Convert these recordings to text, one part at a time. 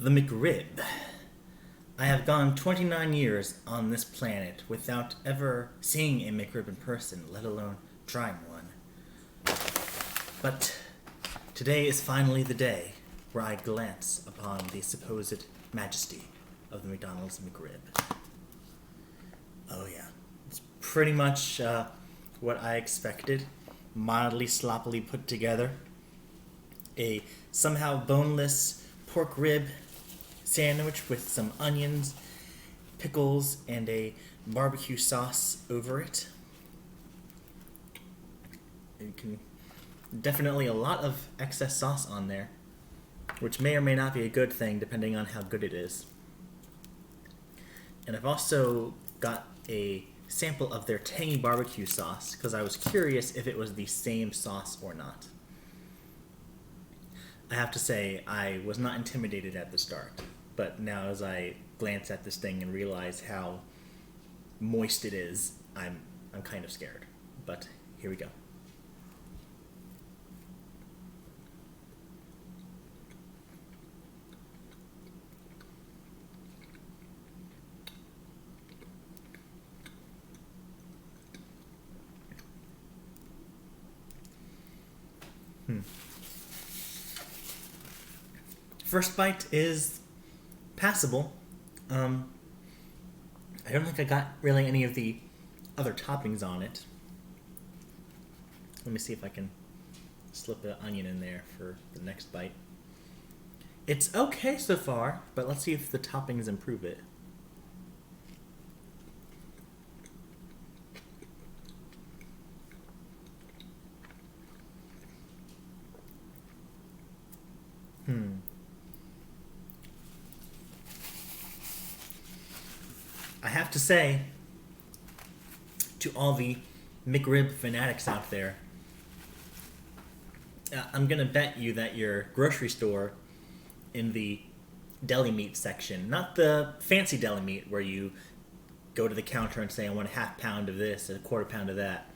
The McRib. I have gone 29 years on this planet without ever seeing a McRib in person, let alone trying one. But today is finally the day where I glance upon the supposed majesty of the McDonald's McRib. Oh yeah, it's pretty much what I expected. Mildly sloppily put together. A somehow boneless pork rib sandwich with some onions, pickles, and a barbecue sauce over it. You can definitely a lot of excess sauce on there, which may or may not be a good thing depending on how good it is. And I've also got a sample of their tangy barbecue sauce because I was curious if it was the same sauce or not. I have to say, I was not intimidated at the start, but now as I glance at this thing and realize how moist it is, I'm kind of scared. But here we go. First bite is passable. I don't think I got really any of the other toppings on it. Let me see if I can slip an onion in there for the next bite. It's okay so far, but let's see if the toppings improve it. I have to say, to all the McRib fanatics out there, I'm going to bet you that your grocery store in the deli meat section, not the fancy deli meat where you go to the counter and say, I want a half pound of this and a quarter pound of that,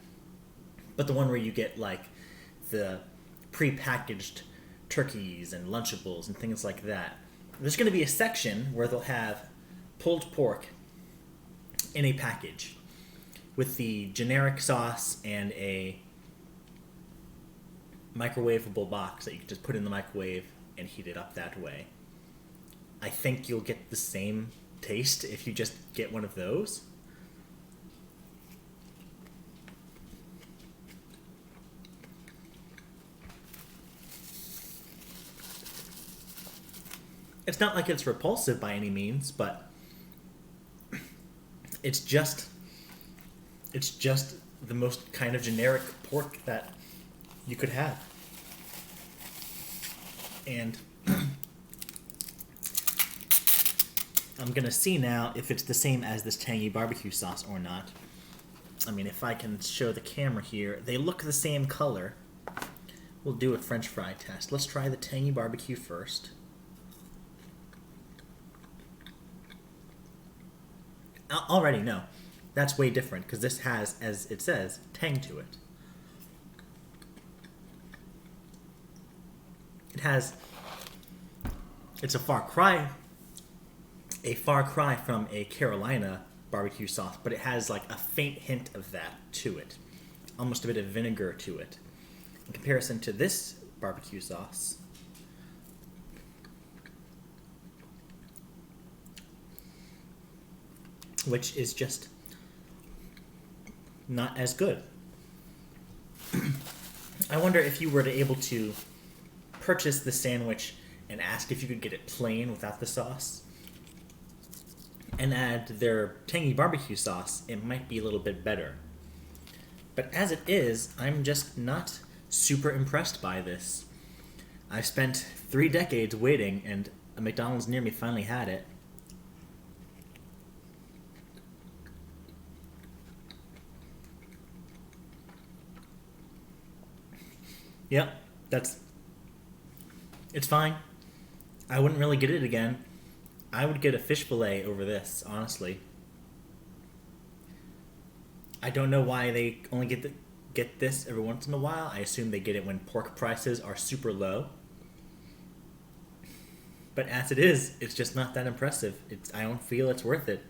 but the one where you get like the pre-packaged turkeys and Lunchables and things like that. There's going to be a section where they'll have pulled pork in a package with the generic sauce and a microwavable box that you can just put in the microwave and heat it up that way. I think you'll get the same taste if you just get one of those. It's not like it's repulsive by any means, but it's just the most kind of generic pork that you could have. And I'm gonna see now if it's the same as this tangy barbecue sauce or not. I mean, if I can show the camera here, they look the same color. We'll do a French fry test. Let's try the tangy barbecue first. Already, no. That's way different because this has, as it says, tang to it. It's a far cry from a Carolina barbecue sauce, but it has like a faint hint of that to it. Almost a bit of vinegar to it. In comparison to this barbecue sauce, which is just not as good. I wonder if you were able to purchase the sandwich and ask if you could get it plain without the sauce and add their tangy barbecue sauce, it might be a little bit better. But as it is, I'm just not super impressed by this. I've spent 3 decades waiting, and a McDonald's near me finally had it. Yep, it's fine. I wouldn't really get it again. I would get a fish fillet over this, honestly. I don't know why they only get this every once in a while. I assume they get it when pork prices are super low. But as it is, it's just not that impressive. I don't feel it's worth it.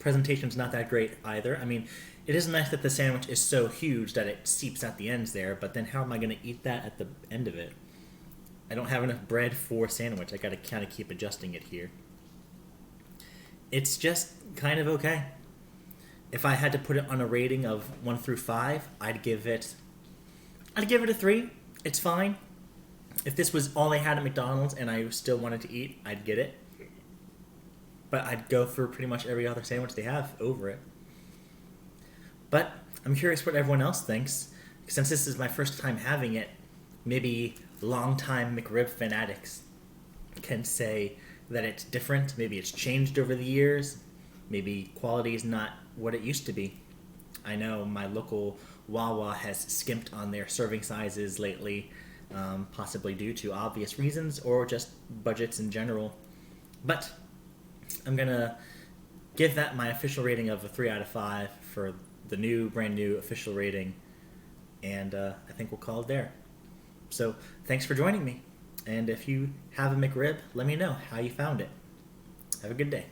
Presentation's not that great either. I mean, it is nice that the sandwich is so huge that it seeps out the ends there, but then how am I going to eat that at the end of it? I don't have enough bread for a sandwich. I got to kind of keep adjusting it here. It's just kind of okay. If I had to put it on a rating of 1 through 5, I'd give it a 3. It's fine. If this was all they had at McDonald's and I still wanted to eat, I'd get it. But I'd go for pretty much every other sandwich they have over it. But I'm curious what everyone else thinks. Since this is my first time having it, maybe longtime McRib fanatics can say that it's different. Maybe it's changed over the years. Maybe quality is not what it used to be. I know my local Wawa has skimped on their serving sizes lately, possibly due to obvious reasons or just budgets in general. But I'm going to give that my official rating of a 3 out of 5 for the brand new official rating. And I think we'll call it there. So thanks for joining me. And if you have a McRib, let me know how you found it. Have a good day.